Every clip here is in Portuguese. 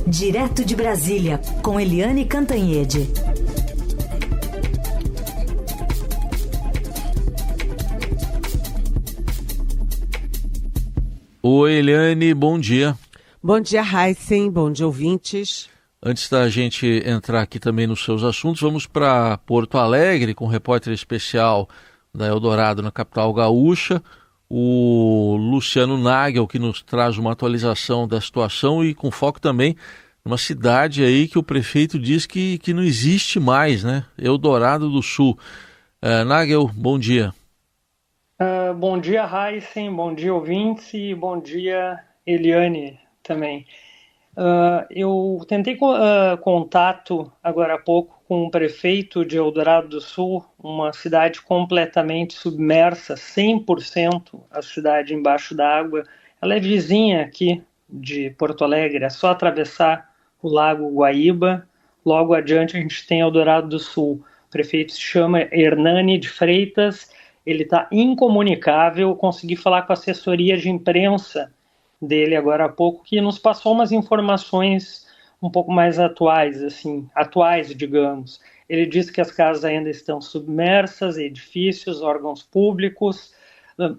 Direto de Brasília, com Eliane Cantanhede. Oi, Eliane, bom dia. Bom dia, Heisen, bom dia, ouvintes. Antes da gente entrar aqui também nos seus assuntos, vamos para Porto Alegre com o repórter especial da Eldorado na capital gaúcha, o Luciano Nagel, que nos traz uma atualização da situação e com foco também numa cidade aí que o prefeito diz que não existe mais, né? Eldorado do Sul. Nagel, bom dia. Bom dia, Heisen, bom dia, ouvintes, e bom dia, Eliane, também. Eu tentei contato agora há pouco com o prefeito de Eldorado do Sul, uma cidade completamente submersa, 100% a cidade embaixo d'água. Ela é vizinha aqui de Porto Alegre, é só atravessar o Lago Guaíba. Logo adiante a gente tem Eldorado do Sul. O prefeito se chama Hernani de Freitas, ele está incomunicável. Consegui falar com a assessoria de imprensa dele agora há pouco, que nos passou umas informações um pouco mais atuais, digamos. Ele disse que as casas ainda estão submersas, edifícios, órgãos públicos,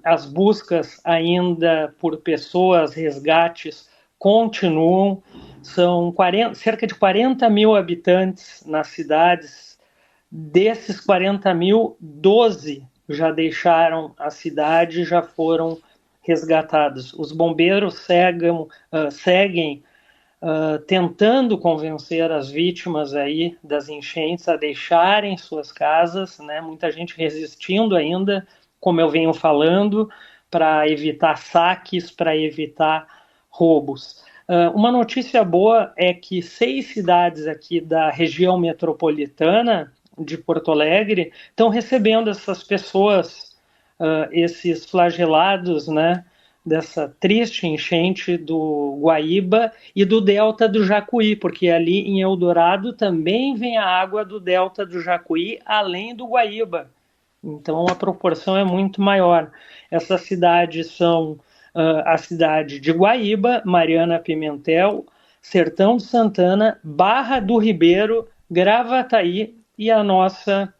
as buscas ainda por pessoas, resgates, continuam. São cerca de 40 mil habitantes nas cidades. Desses 40 mil, 12 já deixaram a cidade, já foram resgatados. Os bombeiros seguem tentando convencer as vítimas aí das enchentes a deixarem suas casas, né? Muita gente resistindo ainda, como eu venho falando, para evitar saques, para evitar roubos. Uma notícia boa é que 6 cidades aqui da região metropolitana de Porto Alegre estão recebendo essas pessoas, esses flagelados, né, dessa triste enchente do Guaíba e do delta do Jacuí, porque ali em Eldorado também vem a água do delta do Jacuí, além do Guaíba. Então a proporção é muito maior. Essas cidades são a cidade de Guaíba, Mariana Pimentel, Sertão de Santana, Barra do Ribeiro, Gravataí e a nossa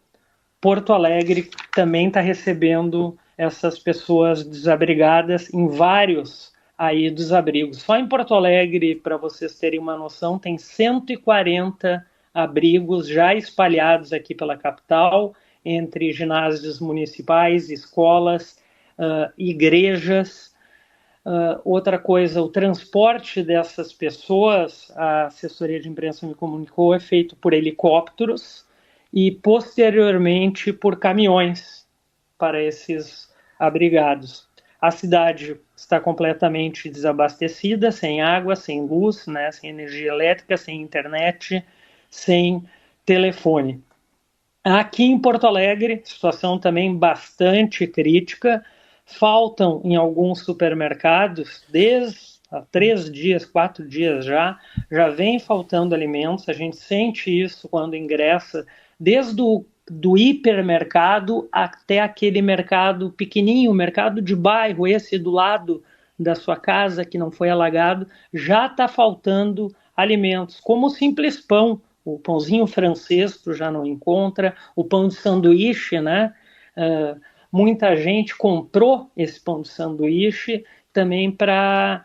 Porto Alegre também está recebendo essas pessoas desabrigadas em vários aí dos abrigos. Só em Porto Alegre, para vocês terem uma noção, tem 140 abrigos já espalhados aqui pela capital, entre ginásios municipais, escolas, igrejas. Outra coisa, o transporte dessas pessoas, a assessoria de imprensa me comunicou, é feito por helicópteros e posteriormente por caminhões para esses abrigados. A cidade está completamente desabastecida, sem água, sem luz, né, sem energia elétrica, sem internet, sem telefone. Aqui em Porto Alegre, situação também bastante crítica. Faltam em alguns supermercados, desde há 3 dias, 4 dias já vem faltando alimentos. A gente sente isso quando ingressa, desde do hipermercado até aquele mercado pequenininho, mercado de bairro, esse do lado da sua casa que não foi alagado, já está faltando alimentos, como o simples pão, o pãozinho francês tu já não encontra, o pão de sanduíche, né? Muita gente comprou esse pão de sanduíche também para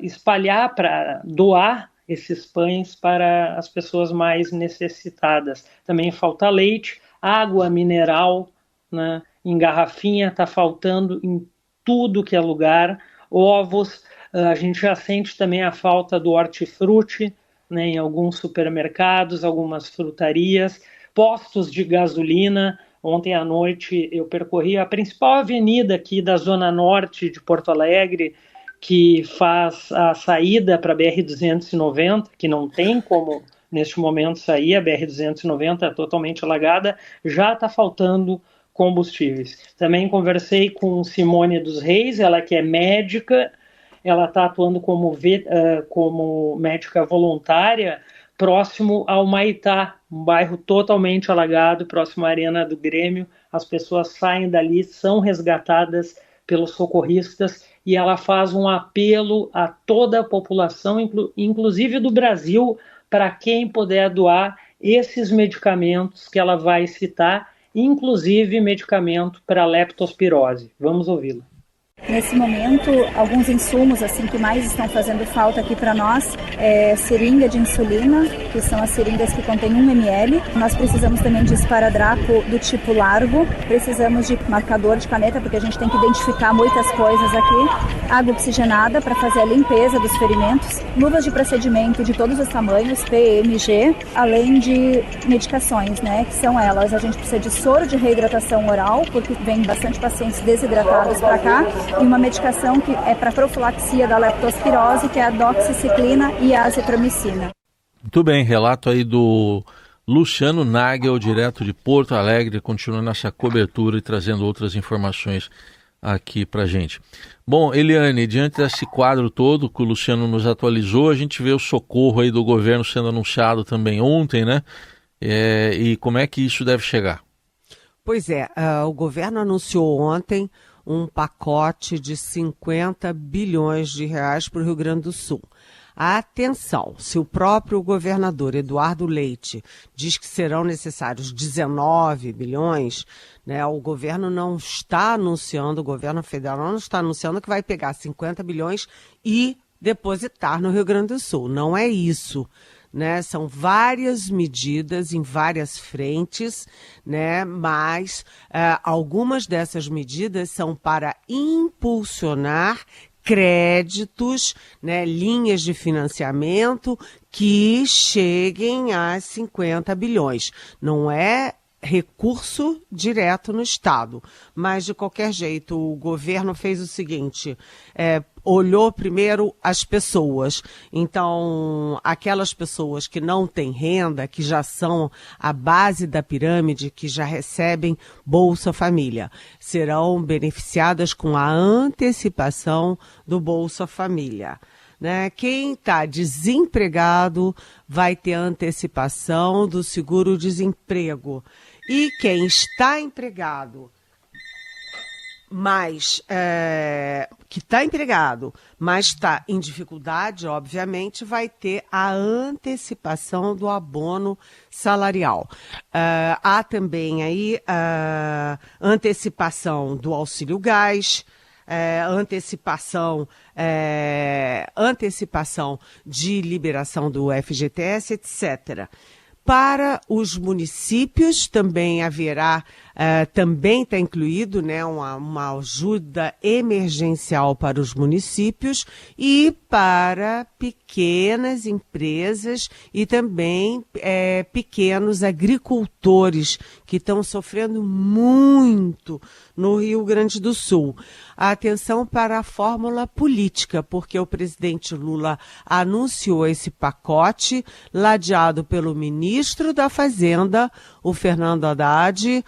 espalhar, para doar esses pães para as pessoas mais necessitadas. Também falta leite, água mineral, né, em garrafinha, está faltando em tudo que é lugar, ovos, a gente já sente também a falta do hortifruti, né, em alguns supermercados, algumas frutarias, postos de gasolina. Ontem à noite eu percorri a principal avenida aqui da Zona Norte de Porto Alegre, que faz a saída para a BR-290, que não tem como, neste momento, sair. A BR-290 é totalmente alagada, já está faltando combustíveis. Também conversei com Simone dos Reis, ela que é médica, ela está atuando como médica voluntária próximo ao Maitá, um bairro totalmente alagado, próximo à Arena do Grêmio. As pessoas saem dali, são resgatadas pelos socorristas e ela faz um apelo a toda a população, inclusive do Brasil, para quem puder doar esses medicamentos que ela vai citar, inclusive medicamento para leptospirose. Vamos ouvi-la. Nesse momento, alguns insumos assim que mais estão fazendo falta aqui para nós é seringa de insulina, que são as seringas que contêm 1 ml. Nós precisamos também de esparadrapo do tipo largo, precisamos de marcador de caneta, porque a gente tem que identificar muitas coisas aqui, água oxigenada para fazer a limpeza dos ferimentos, luvas de procedimento de todos os tamanhos, PMG, além de medicações, né, que são elas. A gente precisa de soro de reidratação oral, porque vem bastante pacientes desidratados para cá, e uma medicação que é para profilaxia da leptospirose, que é a doxiciclina e a azitromicina. Muito bem, relato aí do Luciano Nagel, direto de Porto Alegre, continuando essa cobertura e trazendo outras informações aqui para a gente. Bom, Eliane, diante desse quadro todo que o Luciano nos atualizou, a gente vê o socorro aí do governo sendo anunciado também ontem, né? E como é que isso deve chegar? Pois é, o governo anunciou ontem um pacote de 50 bilhões de reais para o Rio Grande do Sul. Atenção, se o próprio governador Eduardo Leite diz que serão necessários 19 bilhões, né, o governo não está anunciando, o governo federal não está anunciando que vai pegar 50 bilhões e depositar no Rio Grande do Sul. Não é isso. Né, são várias medidas em várias frentes, né, mas algumas dessas medidas são para impulsionar créditos, né, linhas de financiamento que cheguem a 50 bilhões. Não é recurso direto no Estado, mas de qualquer jeito o governo fez o seguinte, olhou primeiro as pessoas. Então, aquelas pessoas que não têm renda, que já são a base da pirâmide, que já recebem Bolsa Família, serão beneficiadas com a antecipação do Bolsa Família. Né? Quem está desempregado vai ter a antecipação do seguro-desemprego. E quem está empregado, mas que está empregado, mas está em dificuldade, obviamente, vai ter a antecipação do abono salarial. Há também aí a antecipação do auxílio gás, antecipação de liberação do FGTS, etc. Para os municípios também haverá, também está incluído, né, uma ajuda emergencial para os municípios e para pequenas empresas e também pequenos agricultores que estão sofrendo muito no Rio Grande do Sul. Atenção para a fórmula política, porque o presidente Lula anunciou esse pacote, ladeado pelo ministro da Fazenda, o Fernando Haddad,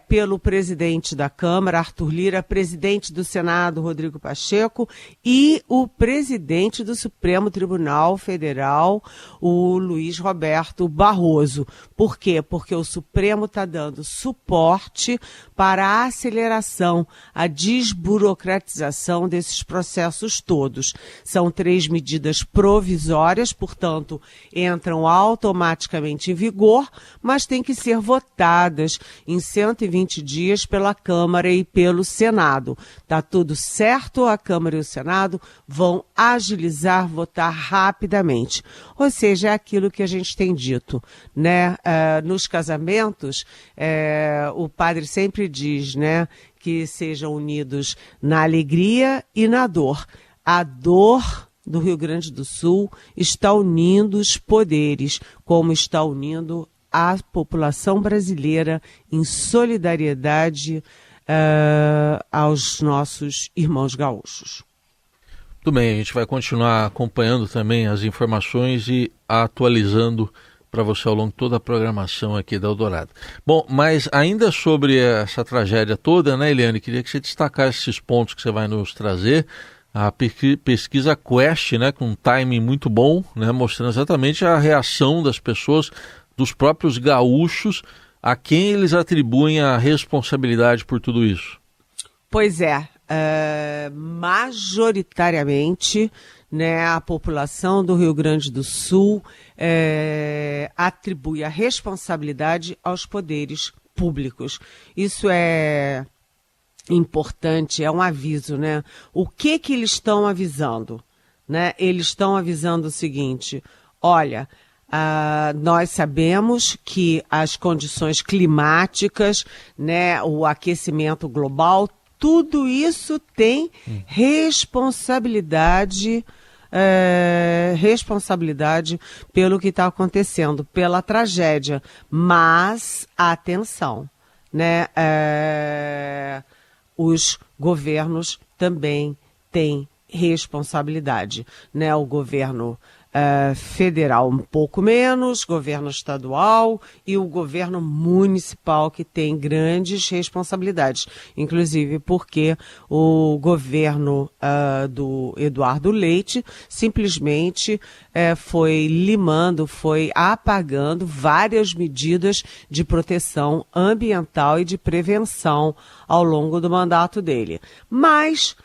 pelo presidente da Câmara, Arthur Lira, presidente do Senado, Rodrigo Pacheco, e o presidente do Supremo Tribunal Federal, o Luiz Roberto Barroso. Por quê? Porque o Supremo está dando suporte para a aceleração, a desburocratização desses processos todos. São 3 medidas provisórias, portanto, entram automaticamente em vigor, mas têm que ser votadas em 120 dias pela Câmara e pelo Senado. Está tudo certo, a Câmara e o Senado vão agilizar, votar rapidamente. Ou seja, é aquilo que a gente tem dito, né? Nos casamentos, o padre sempre diz, né, que sejam unidos na alegria e na dor. A dor do Rio Grande do Sul está unindo os poderes, como está unindo a população brasileira em solidariedade aos nossos irmãos gaúchos. Muito bem, a gente vai continuar acompanhando também as informações e atualizando para você ao longo de toda a programação aqui da Eldorado. Bom, mas ainda sobre essa tragédia toda, né, Eliane, queria que você destacasse esses pontos que você vai nos trazer. A pesquisa Quest, né, com um timing muito bom, né, mostrando exatamente a reação das pessoas, dos próprios gaúchos, a quem eles atribuem a responsabilidade por tudo isso. Pois é, majoritariamente, né, a população do Rio Grande do Sul atribui a responsabilidade aos poderes públicos. Isso é importante, é um aviso, né? O que eles estão avisando? Né? Eles estão avisando o seguinte: olha, nós sabemos que as condições climáticas, né, o aquecimento global, tudo isso tem responsabilidade pelo que está acontecendo, pela tragédia. Mas, atenção, né, os governos também têm responsabilidade, né? O governo federal um pouco menos, governo estadual e o governo municipal, que tem grandes responsabilidades, inclusive porque o governo do Eduardo Leite simplesmente foi limando, foi apagando várias medidas de proteção ambiental e de prevenção ao longo do mandato dele. Mas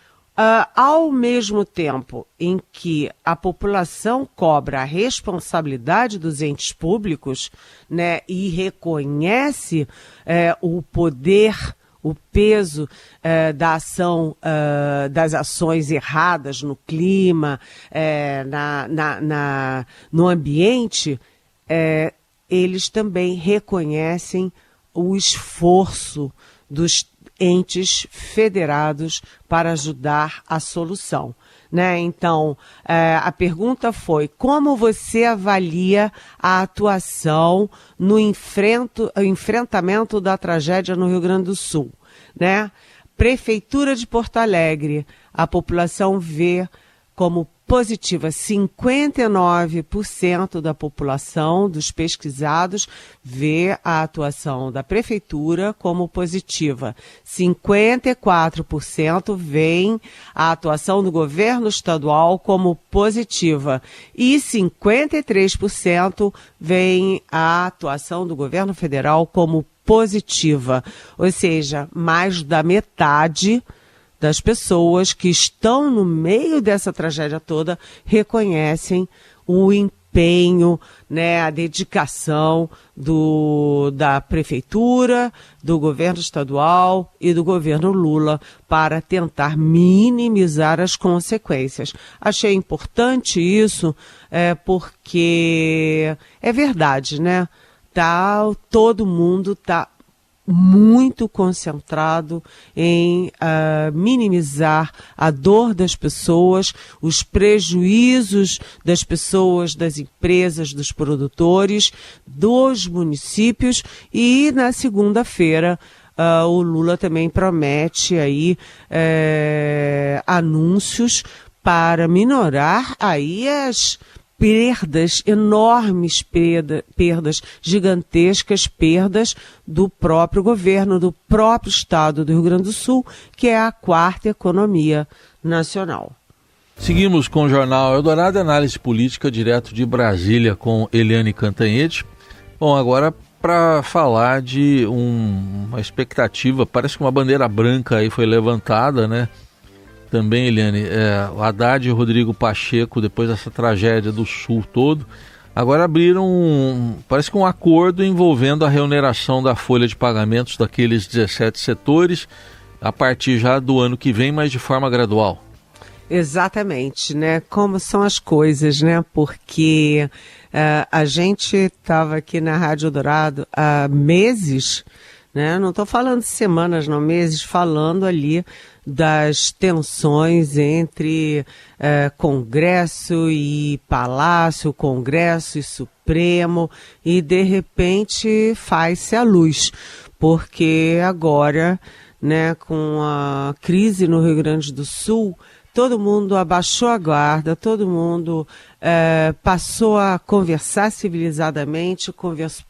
ao mesmo tempo em que a população cobra a responsabilidade dos entes públicos, né, e reconhece o poder, o peso da ação, das ações erradas no clima, no ambiente, eles também reconhecem o esforço dos entes federados para ajudar a solução, né? Então, a pergunta foi: como você avalia a atuação no enfrentamento da tragédia no Rio Grande do Sul, né? Prefeitura de Porto Alegre, a população vê como positiva. 59% da população, dos pesquisados, vê a atuação da prefeitura como positiva. 54% veem a atuação do governo estadual como positiva. E 53% veem a atuação do governo federal como positiva. Ou seja, mais da metade das pessoas que estão no meio dessa tragédia toda reconhecem o empenho, né, a dedicação da prefeitura, do governo estadual e do governo Lula para tentar minimizar as consequências. Achei importante isso, porque é verdade, né? Todo mundo está muito concentrado em minimizar a dor das pessoas, os prejuízos das pessoas, das empresas, dos produtores, dos municípios. E na segunda-feira o Lula também promete aí anúncios para minorar aí as perdas, enormes perdas, gigantescas perdas do próprio governo, do próprio estado do Rio Grande do Sul, que é a quarta economia nacional. Seguimos com o Jornal Eldorado, análise política direto de Brasília com Eliane Cantanhede. Bom, agora para falar de uma expectativa, parece que uma bandeira branca aí foi levantada, né? Também, Eliane, o Haddad e o Rodrigo Pacheco, depois dessa tragédia do Sul todo, agora abriram, parece que um acordo envolvendo a reoneração da folha de pagamentos daqueles 17 setores, a partir já do ano que vem, mas de forma gradual. Exatamente, né? Como são as coisas, né? Porque a gente estava aqui na Rádio Eldorado há meses, né? Não estou falando de semanas, não, meses, falando ali das tensões entre Congresso e Palácio, Congresso e Supremo, e de repente faz-se a luz, porque agora, né, com a crise no Rio Grande do Sul, todo mundo abaixou a guarda, todo mundo passou a conversar civilizadamente,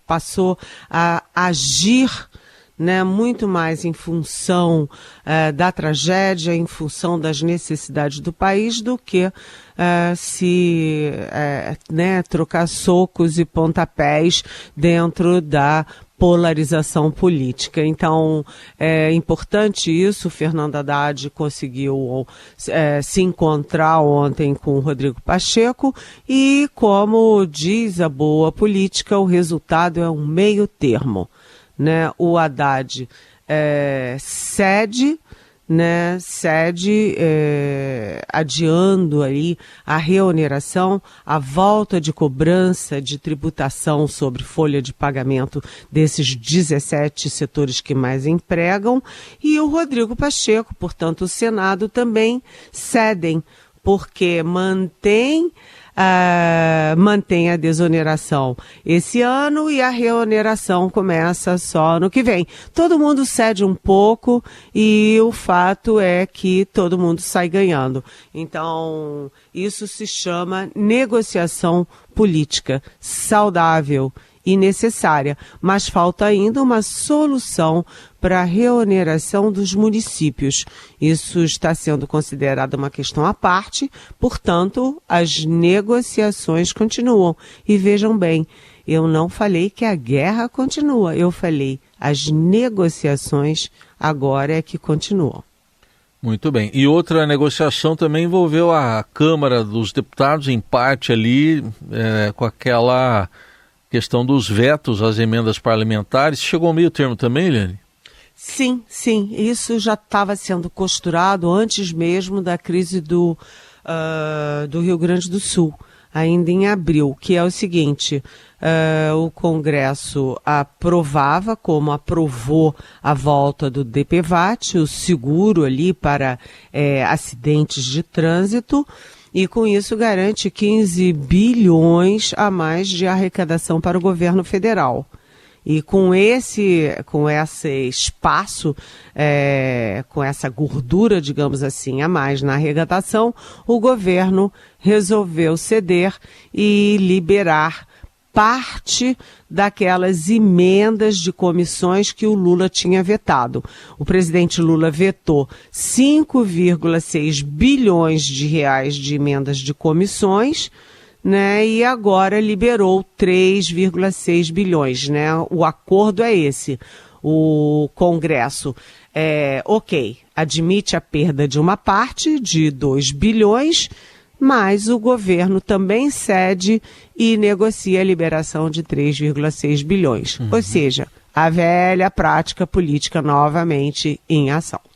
passou a agir, né, muito mais em função da tragédia, em função das necessidades do país, do que trocar socos e pontapés dentro da polarização política. Então, é importante isso. O Fernando Haddad conseguiu se encontrar ontem com o Rodrigo Pacheco e, como diz a boa política, o resultado é um meio termo, né? O Haddad cede, adiando aí a reoneração, a volta de cobrança de tributação sobre folha de pagamento desses 17 setores que mais empregam, e o Rodrigo Pacheco, portanto o Senado, também cedem, porque mantém a desoneração esse ano e a reoneração começa só no que vem. Todo mundo cede um pouco e o fato é que todo mundo sai ganhando. Então, isso se chama negociação política saudável e necessária, mas falta ainda uma solução para a reoneração dos municípios. Isso está sendo considerado uma questão à parte, portanto, as negociações continuam. E vejam bem, eu não falei que a guerra continua, eu falei as negociações agora é que continuam. Muito bem. E outra negociação também envolveu a Câmara dos Deputados, em parte ali, com aquela questão dos vetos às emendas parlamentares. Chegou ao meio termo também, Eliane? Sim. Isso já estava sendo costurado antes mesmo da crise do Rio Grande do Sul, ainda em abril, que é o seguinte: o Congresso aprovava, como aprovou a volta do DPVAT, o seguro ali para acidentes de trânsito, e com isso garante 15 bilhões a mais de arrecadação para o governo federal. E com esse espaço, com essa gordura, digamos assim, a mais na arrecadação, o governo resolveu ceder e liberar parte daquelas emendas de comissões que o Lula tinha vetado. O presidente Lula vetou 5,6 bilhões de reais de emendas de comissões, né, e agora liberou 3,6 bilhões, né? O acordo é esse. O Congresso, admite a perda de uma parte, de 2 bilhões, mas o governo também cede e negocia a liberação de 3,6 bilhões. Ou seja, a velha prática política novamente em ação.